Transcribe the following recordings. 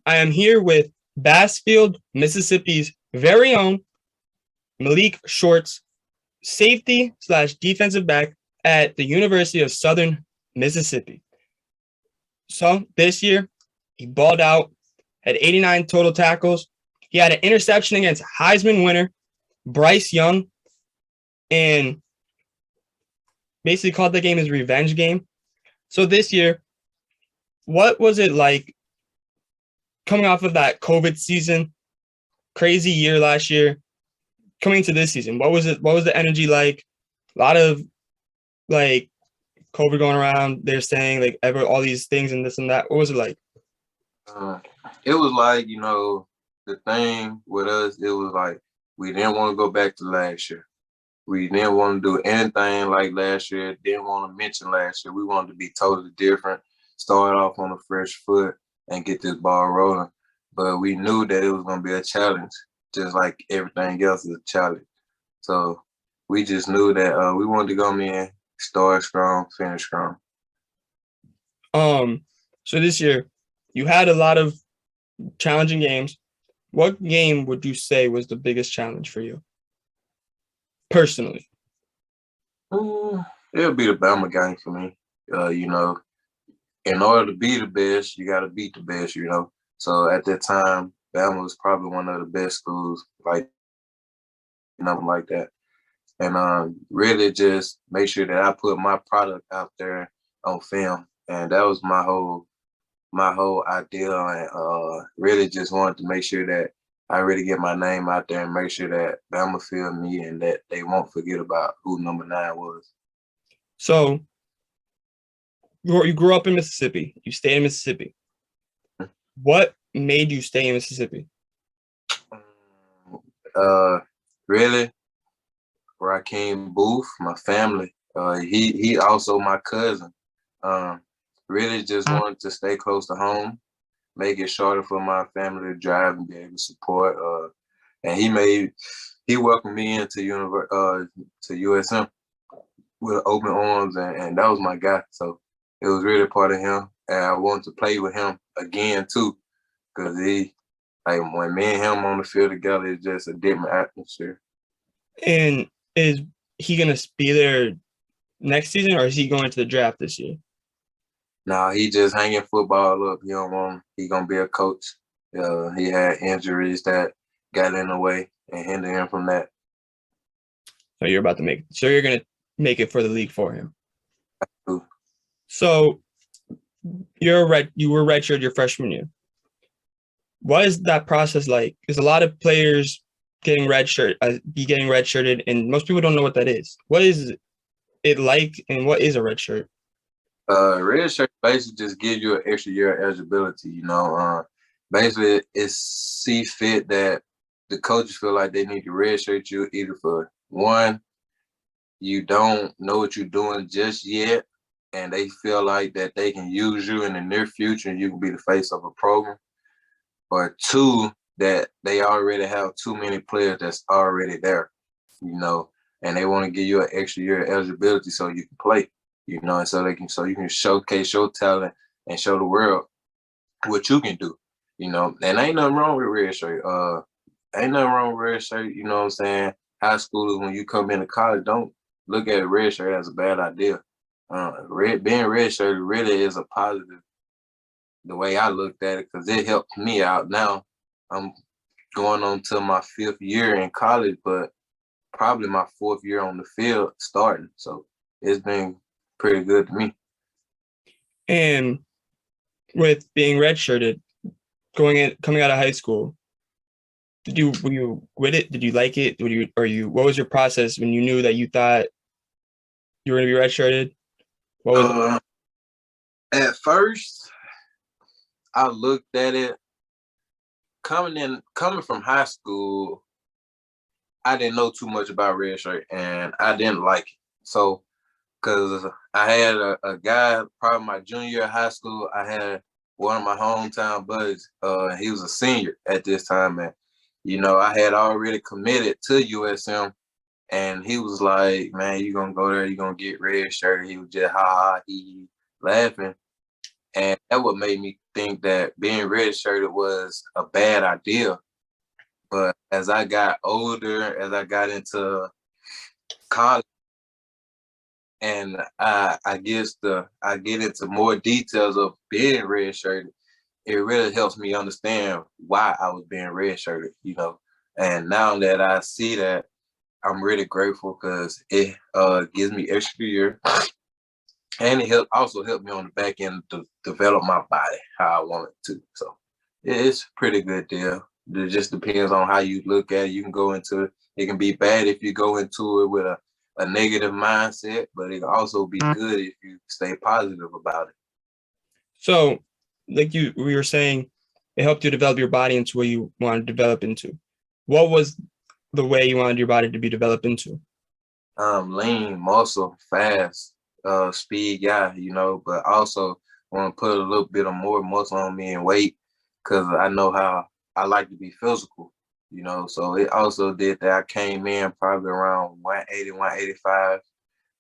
I am here with Bassfield, Mississippi's very own Malik Shorts, safety slash defensive back at the University of Southern Mississippi. So this year, he balled out, had 89 total tackles. He had an interception against Heisman winner Bryce Young, and basically called the game his revenge game. So this year, what was it like coming off of that COVID season, crazy year last year, coming into this season? What was it? What was the energy like? A lot of like COVID going around. They're saying like all these things and this and that. What was it like? Uh, it was like, the thing with us, it was like we didn't want to go back to last year. We didn't want to do anything like last year. Didn't want to mention last year. We wanted to be totally different, start off on a fresh foot and get this ball rolling. But we knew that it was going to be a challenge, just like everything else is a challenge. So we just knew that we wanted to go in, start strong, finish strong. So this year, you had a lot of challenging games. What game would you say was the biggest challenge for you, personally? It'll be the Bama game for me. In order to be the best, you got to beat the best, So at that time, Bama was probably one of the best schools, like, nothing like that. And really just make sure that I put my product out there on film. And that was my whole idea, and really just wanted to make sure that I really get my name out there and make sure that Bama feel me and that they won't forget about who number 9 was. So you grew up in Mississippi. You stayed in Mississippi. What made you stay in Mississippi? Really, where I came, Booth, my family. He also my cousin. Really just wanted to stay close to home, make it shorter for my family to drive and be able to support. And he welcomed me into to USM with open arms, and that was my guy. So it was really part of him, and I wanted to play with him again too, because when me and him on the field together, it's just a different atmosphere. And is he gonna be there next season, or is he going to the draft this year? No, he just hanging football up. He don't want. He gonna be a coach. He had injuries that got in the way and hindered him from that. So you're gonna make it for the league for him. Ooh. So you were redshirted your freshman year. What is that process like? Because a lot of players getting redshirted, and most people don't know what that is. What is it like, and what is a red shirt? Red shirt basically just gives you an extra year of eligibility. Basically it's see fit that the coaches feel like they need to red shirt you either for one, you don't know what you're doing just yet, and they feel like that they can use you in the near future and you can be the face of a program, or two, that they already have too many players that's already there, and they want to give you an extra year of eligibility so you can play. And so you can showcase your talent and show the world what you can do, and ain't nothing wrong with red shirt. Ain't nothing wrong with red shirt, you know what I'm saying? High schoolers, when you come into college, don't look at a red shirt as a bad idea. Being red shirt really is a positive, the way I looked at it, because it helped me out. Now I'm going on to my 5th year in college, but probably my 4th year on the field starting. So it's been pretty good to me. And with being redshirted, coming out of high school, were you with it? Did you like it? What was your process when you knew that you thought you were going to be redshirted? What was at first, I looked at it coming from high school. I didn't know too much about redshirt, and I didn't like it. So, because I had a guy, probably my junior year of high school, I had one of my hometown buddies. He was a senior at this time, and I had already committed to USM, and he was like, "Man, you gonna go there? You gonna get red shirt?" He was just he laughing. And that what made me think that being redshirted was a bad idea. But as I got older, as I got into college, and I get into more details of being redshirted, it really helps me understand why I was being redshirted, you know. And now that I see that, I'm really grateful because it gives me extra year, and it also helped me on the back end to develop my body how I want it to. So it's a pretty good deal. It just depends on how you look at it. You can go into it. It can be bad if you go into it with a negative mindset, but it can also be good if you stay positive about it. So, like we were saying, it helped you develop your body into what you wanted to develop into. What was the way you wanted your body to be developed into? Lean, muscle, fast, speed guy, you know, but also want to put a little bit of more muscle on me and weight because I know how I like to be physical, you know. So it also did that. I came in probably around 180, 185,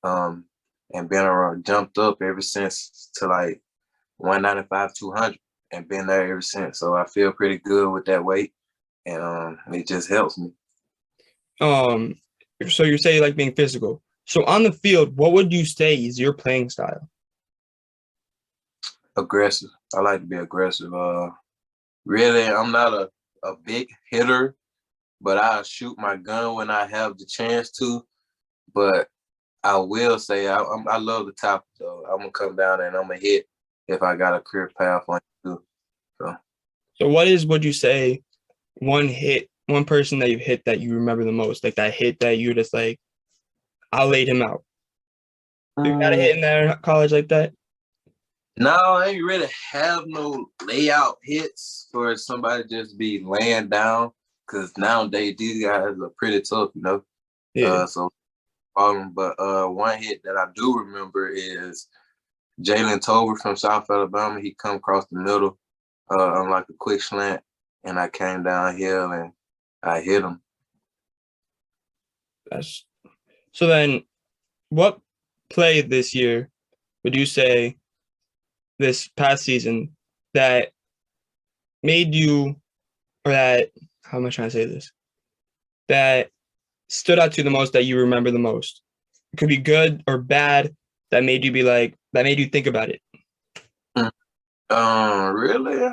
and been around, jumped up ever since to like 195, 200, and been there ever since. So I feel pretty good with that weight, and it just helps me. So you say you like being physical. So on the field, what would you say is your playing style? Aggressive. I like to be aggressive. Really, I'm not a big hitter, but I shoot my gun when I have the chance to. But I will say I love the top though. I'm gonna come down and I'm gonna hit if I got a clear path on you. So would you say one person that you've hit that you remember the most, like that hit that you just like, I laid him out. You got a hit in there in college like that? No, I ain't really have no layout hits for somebody just be laying down. Cause nowadays these guys are pretty tough, you know. Yeah. But one hit that I do remember is Jalen Tover from South Alabama. He come across the middle on like a quick slant, and I came downhill and I hit him. So then, what play this year would you say this past season that made you, or that, how am I trying to say this, that stood out to you the most, that you remember the most? It could be good or bad, that made you be like, that made you think about it. Really?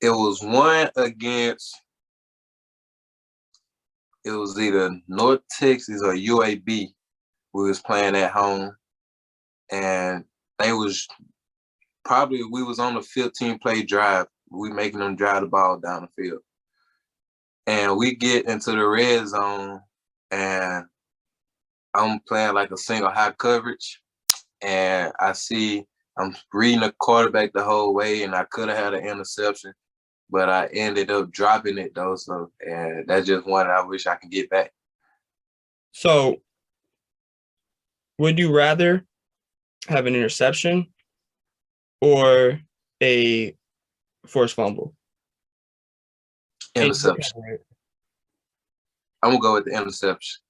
It was one against, it was either North Texas or UAB. We was playing at home, and we was on the 15-play drive. We making them drive the ball down the field. And we get into the red zone, and I'm playing like a single high coverage, and I'm reading the quarterback the whole way, and I could have had an interception, but I ended up dropping it though. So, and that's just one I wish I could get back. So, would you rather have an interception or a forced fumble? Interception. I'm gonna go with the interception.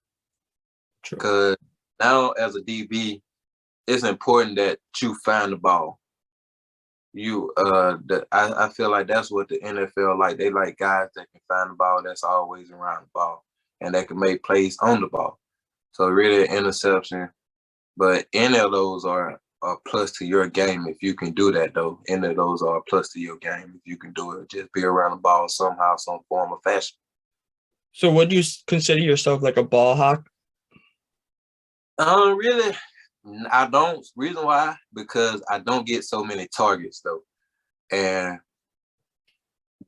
Because now as a DB, it's important that you find the ball. I feel like that's what the NFL like. They like guys that can find the ball, that's always around the ball, and that can make plays on the ball. So really an interception, but any of those are a plus to your game if you can do that though. Any of those are a plus to your game if you can do it. Just be around the ball somehow, some form of fashion. So would you consider yourself like a ball hawk? Really, I don't. Reason why? Because I don't get so many targets though, and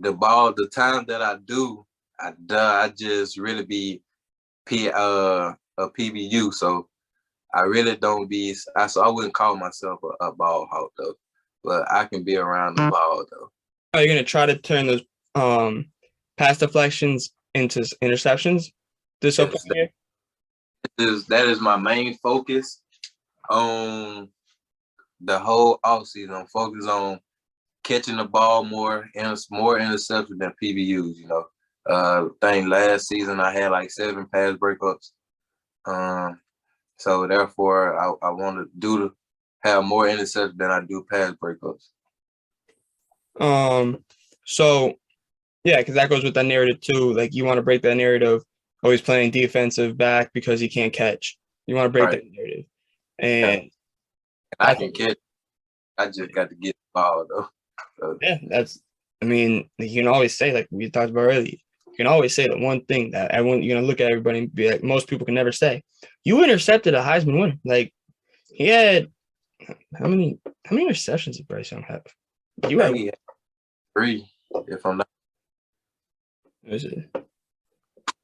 the time that I do, I just really be a PBU. So I really don't be. So I wouldn't call myself a ball hawk though, but I can be around the ball though. Are you gonna try to turn those pass deflections into interceptions this upcoming year? That is my main focus on the whole offseason. I'm focused on catching the ball more interceptions than PBUs, you know. I think last season I had like 7 pass breakups. So therefore I want to have more interceptions than I do pass breakups. So yeah, because that goes with that narrative too. Like you want to break that narrative. Oh, he's playing defensive back because he can't catch. You want to break that narrative, and I can catch. I just got to get the ball though. So. Yeah, that's. I mean, you can always say, like we talked about earlier, you can always say the one thing that everyone, you're gonna look at everybody and be like, most people can never say. You intercepted a Heisman winner. Like he had how many interceptions did Bryce Young have? You had 3, if I'm not. What is it?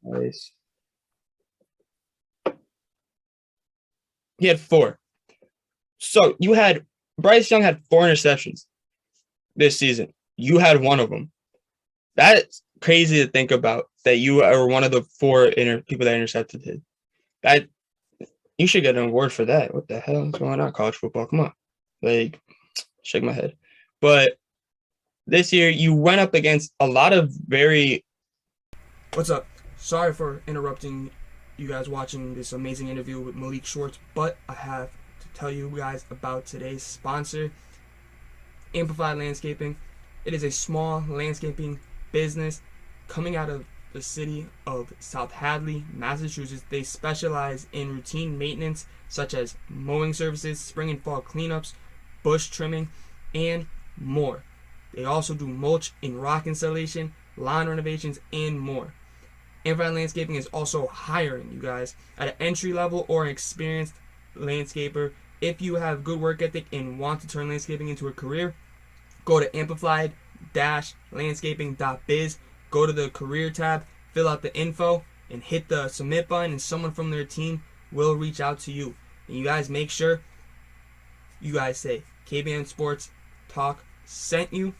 Nice. He had 4. So you had Bryce Young had 4 interceptions this season. You had 1 of them. That's crazy to think about. That you are one of the 4 people that intercepted him. That you should get an award for that. What the hell is going on? College football, come on, like shake my head. But this year you went up against a lot of very. What's up? Sorry for interrupting you guys watching this amazing interview with Malik Shorts, but I have to tell you guys about today's sponsor, Amplified Landscaping. It is a small landscaping business coming out of the city of South Hadley, Massachusetts. They specialize in routine maintenance such as mowing services, spring and fall cleanups, bush trimming, and more. They also do mulch and rock installation, lawn renovations, and more. Amplified Landscaping is also hiring you guys at an entry level or an experienced landscaper. If you have good work ethic and want to turn landscaping into a career, go to amplified-landscaping.biz. Go to the career tab, fill out the info, and hit the submit button, and someone from their team will reach out to you. And you guys make sure you guys say KBM Sports Talk sent you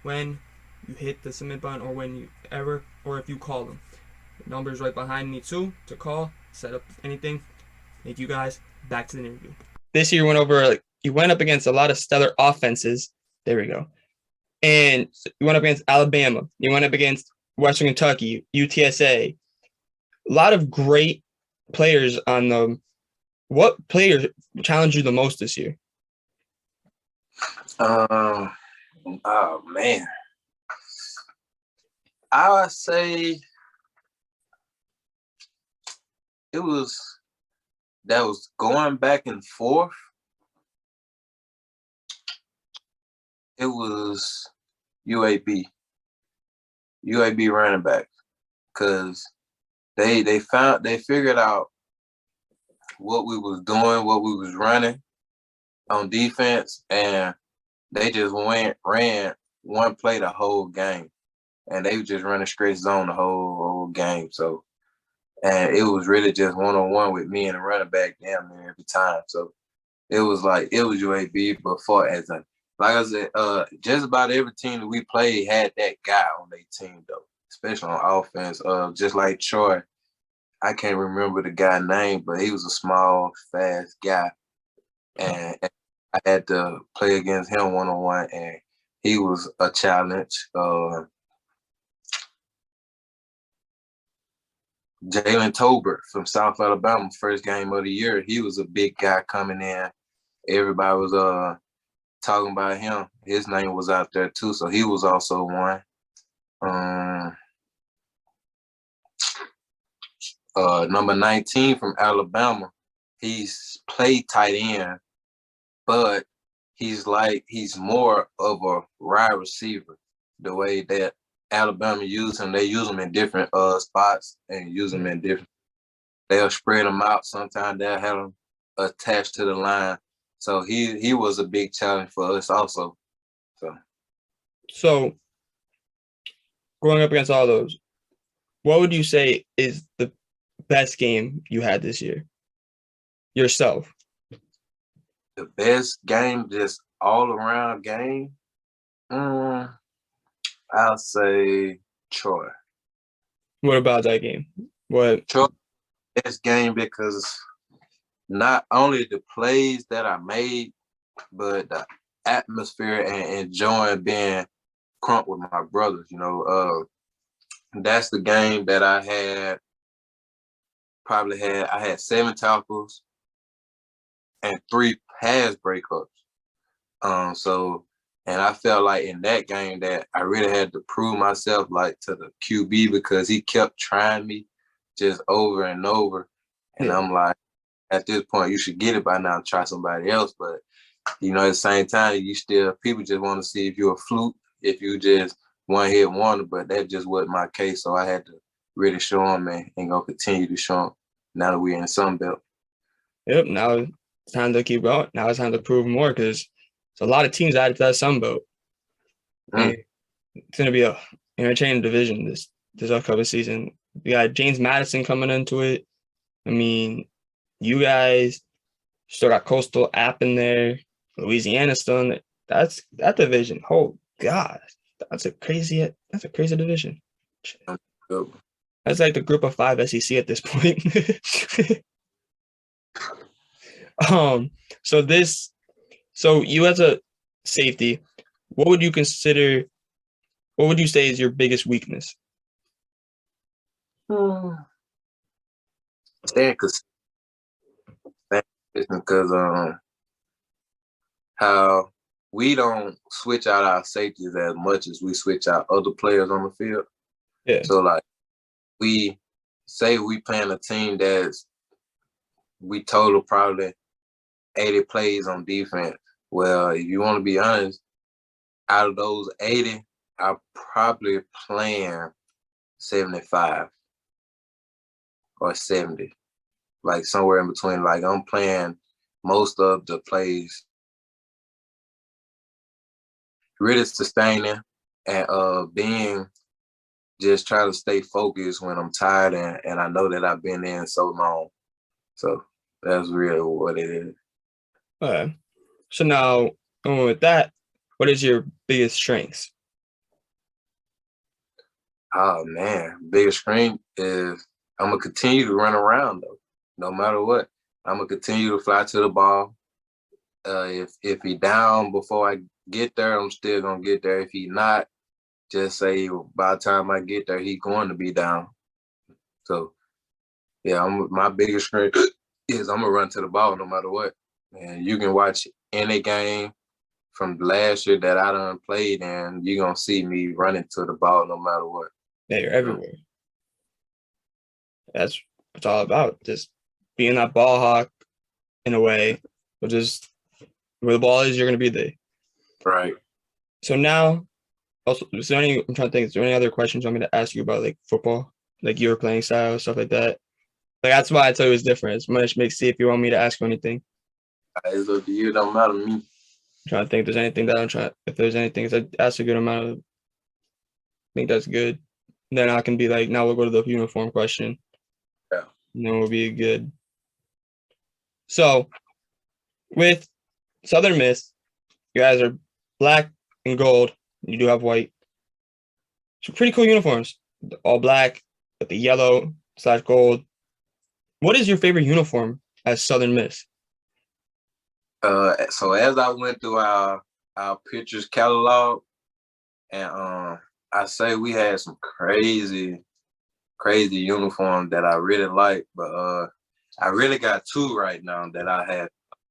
when you hit the submit button, or when you ever, or if you call them. The number is right behind me too to call, set up anything. Thank you guys. Back to the interview. This year you went up against a lot of stellar offenses. There we go. And you went up against Alabama. You went up against Western Kentucky, UTSA. A lot of great players on them. What player challenged you the most this year? Oh man, I would say it was going back and forth. It was UAB running back, because they figured out what we was doing, what we was running on defense, and they just ran one play the whole game, and they were just running straight zone the whole game. So, and it was really just 1-on-1 with me and the running back damn near every time. So it was UAB, but like I said, just about every team that we played had that guy on their team though, especially on offense. Just like Troy, I can't remember the guy's name, but he was a small, fast guy, and I had to play against him 1-on-1, and he was a challenge. Jalen Tolbert from South Alabama, first game of the year, he was a big guy coming in. Everybody was talking about him. His name was out there too, so he was also one. Number 19 from Alabama, he's played tight end, but he's more of a wide receiver. The way that Alabama use him, they use him in different spots and use him in different. They'll spread him out. Sometimes they'll have him attached to the line. So he was a big challenge for us also. So going up against all those, what would you say is the best game you had this year? Yourself. The best game, just all around game? I'll say Troy. What about that game? What? Troy, best game because not only the plays that I made, but the atmosphere and enjoying being crunk with my brothers. That's the game that I had. I had 7 tackles and 3 pass breakups. And I felt like in that game that I really had to prove myself like to the QB because he kept trying me just over and over. And I'm like, at this point, you should get it by now and try somebody else. But, at the same time, people just want to see if you're a fluke, if you just one hit wonder, but that just wasn't my case. So I had to really show them and gonna continue to show them now that we're in Sunbelt. Yep, now it's time to keep going. Now it's time to prove more because there's a lot of teams added to that Sunbelt. And it's going to be a entertaining division this upcoming season. We got James Madison coming into it. I mean, you guys still got Coastal App in there. Louisiana still in there. That's that division. Oh God, that's a crazy division. That's like the group of 5 SEC at this point. So you as a safety, what would you say is your biggest weakness? Because how we don't switch out our safeties as much as we switch out other players on the field. Yeah. So like we playing a team we total probably 80 plays on defense. Well, if you want to be honest, out of those 80, I'm probably playing 75 or 70, like somewhere in between. Like I'm playing most of the plays, really sustaining and being just trying to stay focused when I'm tired and I know that I've been in so long. So that's really what it is. Okay. So now, going with that, what is your biggest strengths? Oh man, biggest strength is I'm gonna continue to run around though, no matter what. I'm gonna continue to fly to the ball. If he down before I get there, I'm still gonna get there. If he not, just say by the time I get there, he's going to be down. So yeah, my biggest strength is I'm gonna run to the ball no matter what. And you can watch any game from last year that I done played, and you're gonna see me running to the ball no matter what. Yeah, you're everywhere. That's what it's all about. Just being that ball hawk in a way, but just where the ball is, you're gonna be there. Right. So now, also, I'm trying to think. Is there any other questions you want me to ask you about, like football, like your playing style, stuff like that? Like that's why I tell you it's different. It's much makes see if you want me to ask you anything. It's up to you. Don't matter to me. I'm trying to think if there's anything that I'm trying. If there's anything, if I ask a good amount of, I think that's good. Then I can be like, now we'll go to the uniform question. Yeah. And then we'll be good. So, with Southern Miss, you guys are black and gold. You do have white. So pretty cool uniforms. All black with the yellow/gold. What is your favorite uniform as Southern Miss? So as I went through our pictures catalog, and I say we had some crazy uniforms that I really like, but I really got 2 right now that I had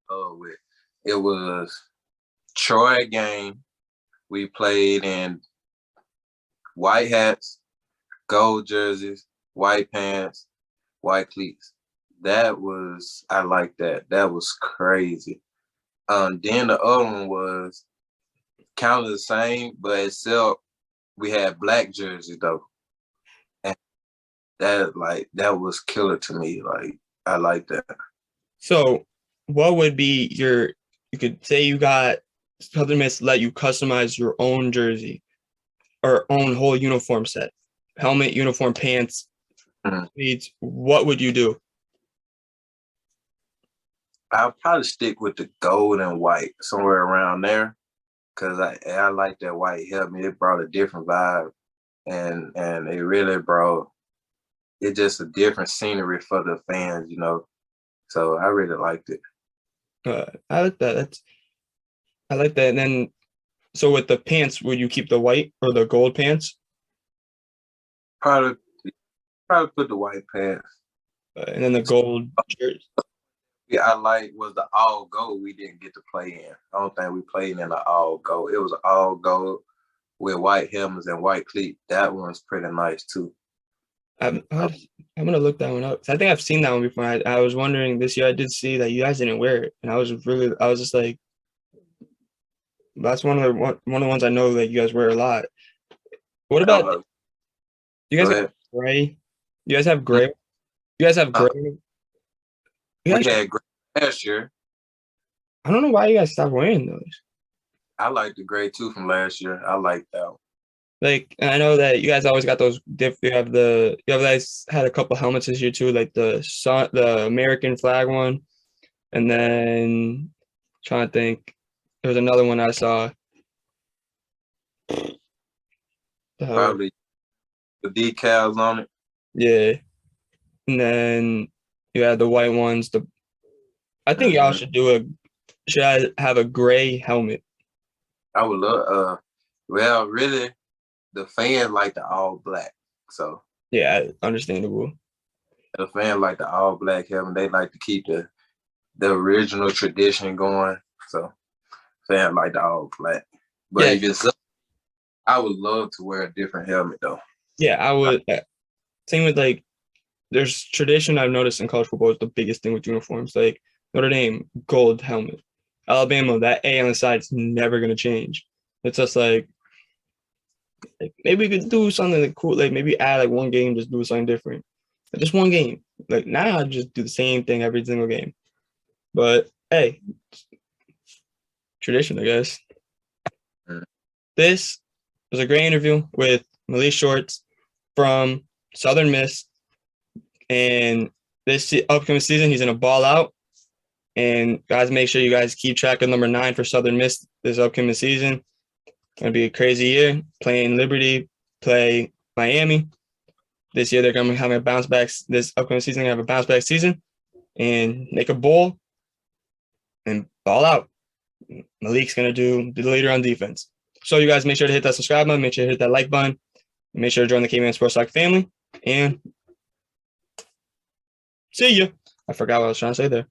with. It was Troy game. We played in white hats, gold jerseys, white pants, white cleats. I like that. That was crazy. Then the other one was kind of the same, but except we had black jerseys though. And that was killer to me. Like I like that. So what would be you could say you got Southern Miss let you customize your own jersey or own whole uniform set, helmet, uniform, pants, cleats. What would you do? I'll probably stick with the gold and white, somewhere around there, because I like that white helmet. It brought a different vibe, and it really brought it just a different scenery for the fans, So I really liked it. I like that. I like that. And then, so with the pants, would you keep the white or the gold pants? Probably put the white pants. And then the gold jersey. I like was the all gold we didn't get to play in. I don't think we played in the all gold. It was all gold with white helmets and white cleat. That one's pretty nice too. I'm gonna look that one up. I think I've seen that one before. I was wondering this year. I did see that you guys didn't wear it, and I was just like, that's one of the ones I know that you guys wear a lot. What about you guys have gray? You guys have gray? You guys have gray? We had gray last year. I don't know why you guys stopped wearing those. I like the gray too from last year. I like that one. Like, and I know that you guys always got those. You guys had a couple helmets this year too, like the American flag one, and then trying to think, there was another one I saw. Probably the decals on it. Yeah, and then you had the white ones. I think y'all should have a gray helmet. I would love. Well, really, the fan like the all black. So yeah, understandable. The fan like the all black helmet. They like to keep the original tradition going. So fan like the all black. But yeah. if it's up, I would love to wear a different helmet though. Yeah, I would. Same with like, there's tradition I've noticed in college football is the biggest thing with uniforms. Like Notre Dame, gold helmet. Alabama, that A on the side is never gonna change. It's just like maybe we could do something like cool, like maybe add like one game, just do something different. Like just one game. Like now, just do the same thing every single game. But hey, tradition, I guess. This was a great interview with Malik Shorts from Southern Miss, and this upcoming season he's gonna ball out. And guys, make sure you guys keep track of number 9 for Southern Miss this upcoming season. Gonna be a crazy year. Playing Liberty, play Miami. This year they're gonna have a bounce back. This upcoming season they're gonna have a bounce back season and make a bowl and ball out. Malik's gonna do the leader on defense. So you guys make sure to hit that subscribe button, make sure to hit that like button, and make sure to join the KBM Sports family. And see ya. I forgot what I was trying to say there.